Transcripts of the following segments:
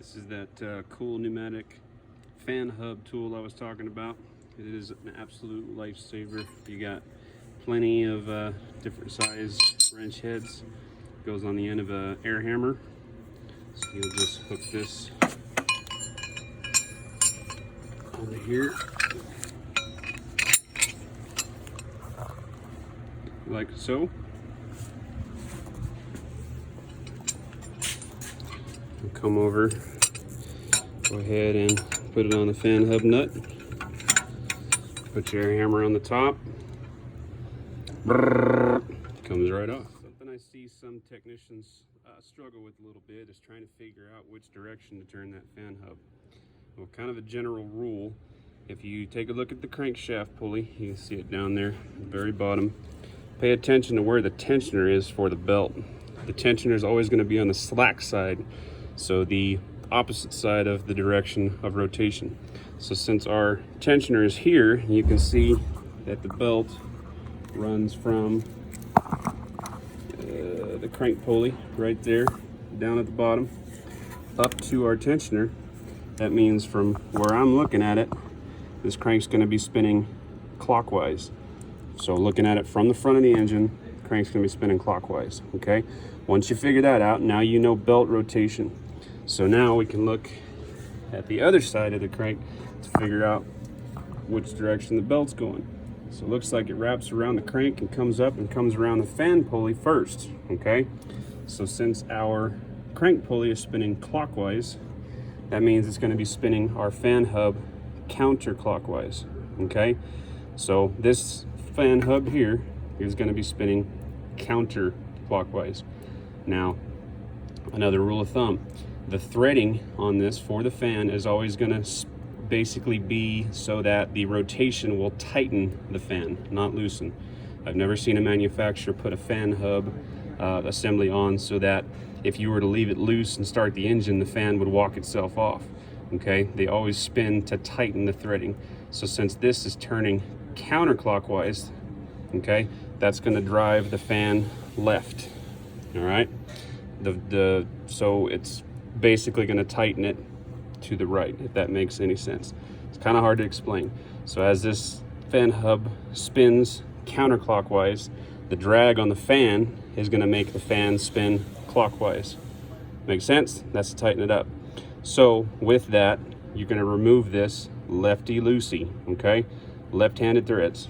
This is that cool pneumatic fan hub tool I was talking about. It is an absolute lifesaver. You got plenty of different size wrench heads. Goes on the end of a air hammer. So you'll just hook this onto here, like so. And come over, go ahead and put it on the fan hub nut. Put your air hammer on the top. Brrr, comes right off. Something I see some technicians struggle with a little bit is trying to figure out which direction to turn that fan hub. Well, kind of a general rule, if you take a look at the crankshaft pulley, you can see it down there at the very bottom. Pay attention to where the tensioner is for the belt. The tensioner is always going to be on the slack side, so the opposite side of the direction of rotation. So since our tensioner is here, you can see that the belt runs from the crank pulley right there down at the bottom up to our tensioner. That means from where I'm looking at it, this crank's going to be spinning clockwise. So looking at it from the front of the engine, the crank's going to be spinning clockwise. Okay, once you figure that out, now you know belt rotation. So now we can look at the other side of the crank to figure out which direction the belt's going. So it looks like it wraps around the crank and comes up and comes around the fan pulley first. Okay, so since our crank pulley is spinning clockwise, that means it's going to be spinning our fan hub counterclockwise. Okay, so this fan hub here is going to be spinning counterclockwise. Now, another rule of thumb, the threading on this for the fan is always going to basically be so that the rotation will tighten the fan, not loosen. I've never seen a manufacturer put a fan hub assembly on so that if you were to leave it loose and start the engine, the fan would walk itself off. Okay, they always spin to tighten the threading. So since this is turning counterclockwise, okay, that's going to drive the fan left. All right, so it's basically going to tighten it to the right, if that makes any sense. It's kind of hard to explain. So as this fan hub spins counterclockwise, the drag on the fan is going to make the fan spin clockwise. Makes sense? That's to tighten it up. So with that, you're going to remove this lefty loosey, okay? Left-handed threads.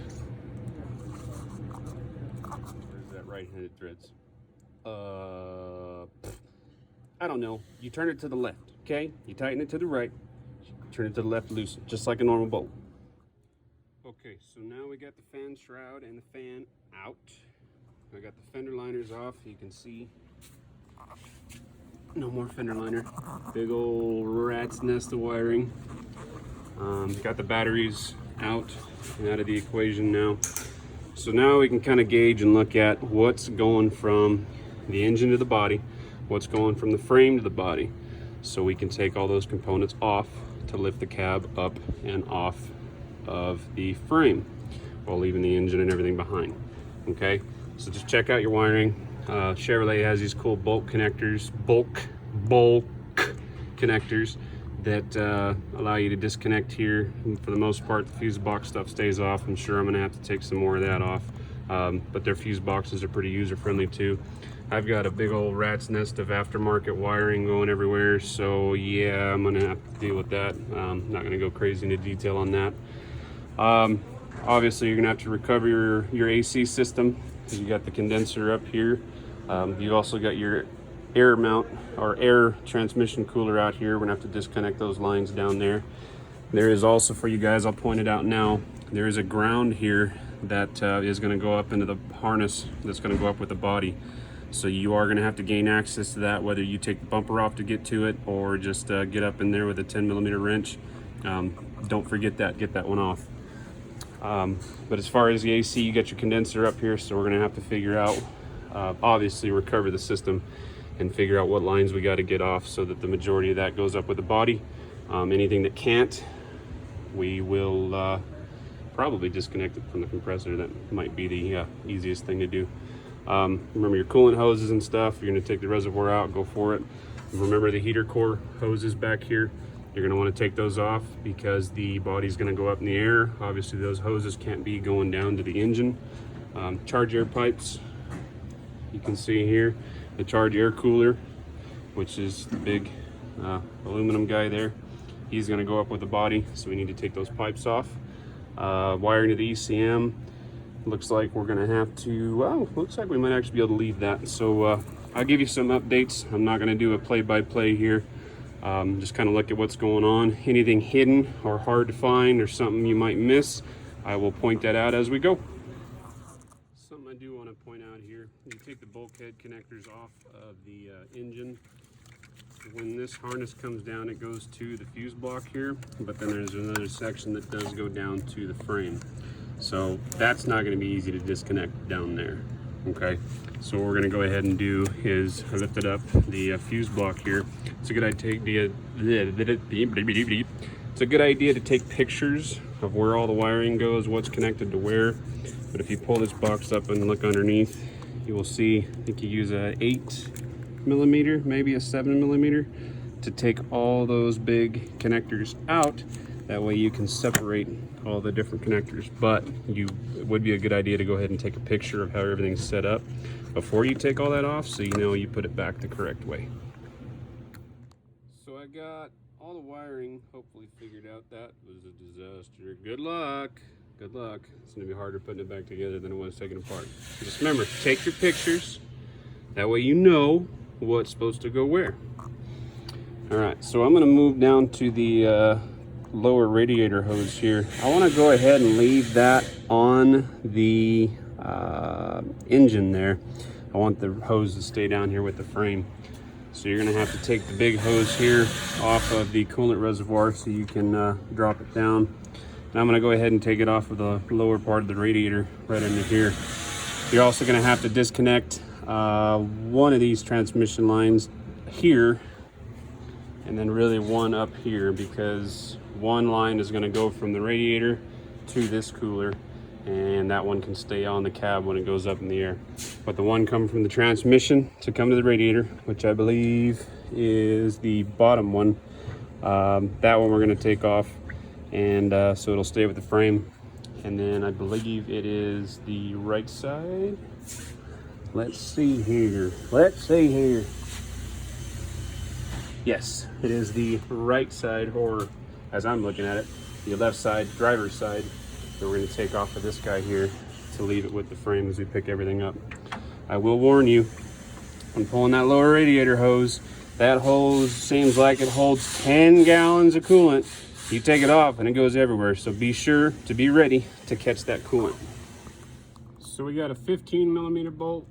Where's that right-handed threads? I don't know. You turn it to the left, okay? You tighten it to the right, turn it to the left loose, just like a normal bolt. Okay, so now we got the fan shroud and the fan out. I got the fender liners off. You can see no more fender liner. Big old rat's nest of wiring. Got the batteries out and out of the equation now. So now we can kind of gauge and look at what's going from the engine to the body, what's going from the frame to the body. So we can take all those components off to lift the cab up and off of the frame while leaving the engine and everything behind. Okay, so just check out your wiring. Chevrolet has these cool bulk connectors that allow you to disconnect here. And for the most part, the fuse box stuff stays off. I'm sure I'm gonna have to take some more of that off, but their fuse boxes are pretty user friendly too. I've got a big old rat's nest of aftermarket wiring going everywhere, so yeah, I'm gonna have to deal with that. Not gonna go crazy into detail on that. Obviously, you're gonna have to recover your AC system. You got the condenser up here. You've also got your air mount or air transmission cooler out here. We're gonna have to disconnect those lines down there. There is also, for you guys, I'll point it out now, there is a ground here that is gonna go up into the harness that's gonna go up with the body. So you are gonna have to gain access to that, whether you take the bumper off to get to it or just get up in there with a 10mm wrench. Don't forget that, get that one off. But as far as the AC, you got your condenser up here, so we're gonna have to figure out, obviously recover the system and figure out what lines we got to get off so that the majority of that goes up with the body. Anything that can't, we will probably disconnect it from the compressor. That might be the easiest thing to do. Remember your coolant hoses and stuff. You're going to take the reservoir out, go for it. Remember the heater core hoses back here. You're going to want to take those off because the body's going to go up in the air. Obviously those hoses can't be going down to the engine. Charge air pipes, you can see here, the charge air cooler, which is the big aluminum guy there. He's going to go up with the body, so we need to take those pipes off. Wiring to the ECM, looks like we're going to have to, well, looks like we might actually be able to leave that. So I'll give you some updates. I'm not going to do a play-by-play here. Just kind of look at what's going on. Anything hidden or hard to find or something you might miss, I will point that out as we go. Something I do want to point out here, you take the bulkhead connectors off of the engine. When this harness comes down, it goes to the fuse block here, but then there's another section that does go down to the frame. So that's not going to be easy to disconnect down there. Okay, so what we're going to go ahead and do is lift it up, the fuse block here. It's a good idea. It's a good idea to take pictures of where all the wiring goes, what's connected to where. But if you pull this box up and look underneath, you will see, I think you use a 8mm, maybe a 7mm, to take all those big connectors out. That way you can separate all the different connectors. But it would be a good idea to go ahead and take a picture of how everything's set up before you take all that off, so you know you put it back the correct way. So I got all the wiring hopefully figured out. That was a disaster. Good luck. Good luck. It's gonna be harder putting it back together than it was taking it apart. Just remember, take your pictures. That way you know what's supposed to go where. All right, so I'm gonna move down to the lower radiator hose here. I want to go ahead and leave that on the engine there. I want the hose to stay down here with the frame. So you're going to have to take the big hose here off of the coolant reservoir so you can drop it down. And I'm going to go ahead and take it off of the lower part of the radiator right under here. You're also going to have to disconnect one of these transmission lines here, and then really one up here, because one line is going to go from the radiator to this cooler, and that one can stay on the cab when it goes up in the air. But the one coming from the transmission to come to the radiator, which I believe is the bottom one, that one we're going to take off, and so it'll stay with the frame. And then I believe it is the right side. Let's see here. Yes, it is the right side, or as I'm looking at it, the left side, driver's side, that we're going to take off of this guy here to leave it with the frame as we pick everything up. I will warn you, when pulling that lower radiator hose, that hose seems like it holds 10 gallons of coolant. You take it off and it goes everywhere, so be sure to be ready to catch that coolant. So we got a 15mm bolt.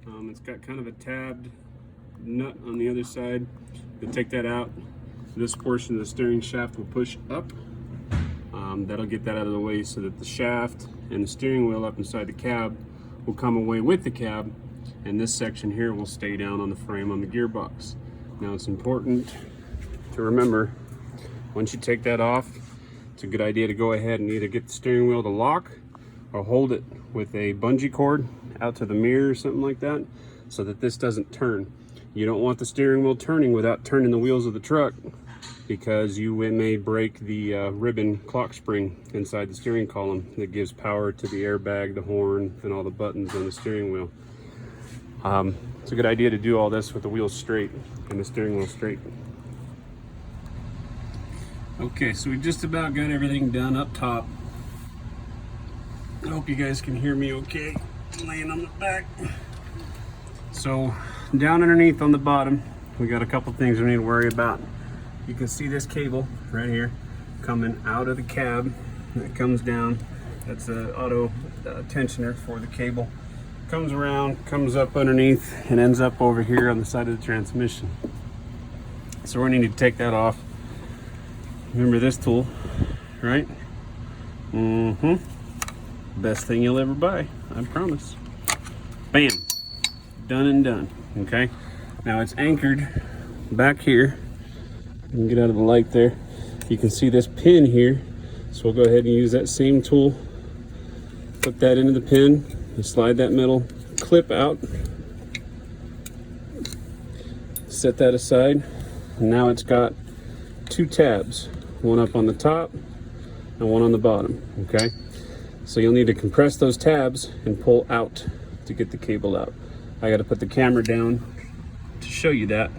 It's got kind of a tabbed nut on the other side. We'll take that out. This portion of the steering shaft will push up. That'll get that out of the way so that the shaft and the steering wheel up inside the cab will come away with the cab, and this section here will stay down on the frame on the gearbox. Now it's important to remember, once you take that off, it's a good idea to go ahead and either get the steering wheel to lock or hold it with a bungee cord out to the mirror or something like that, so that this doesn't turn. You don't want the steering wheel turning without turning the wheels of the truck, because you may break the ribbon clock spring inside the steering column that gives power to the airbag, the horn, and all the buttons on the steering wheel. It's a good idea to do all this with the wheels straight and the steering wheel straight. Okay, so we just about got everything done up top. I hope you guys can hear me okay. I'm laying on the back. So down underneath on the bottom, we got a couple things we need to worry about. You can see this cable right here coming out of the cab. It comes down. That's an auto tensioner for the cable. Comes around, comes up underneath, and ends up over here on the side of the transmission. So we're gonna need to take that off. Remember this tool, right? Best thing you'll ever buy, I promise. Bam, done and done, okay? Now it's anchored back here. You can get out of the light there. You can see this pin here. So we'll go ahead and use that same tool. Put that into the pin, and slide that metal clip out. set that aside. And now it's got two tabs, one up on the top and one on the bottom, okay? So you'll need to compress those tabs and pull out to get the cable out. I gotta put the camera down to show you that.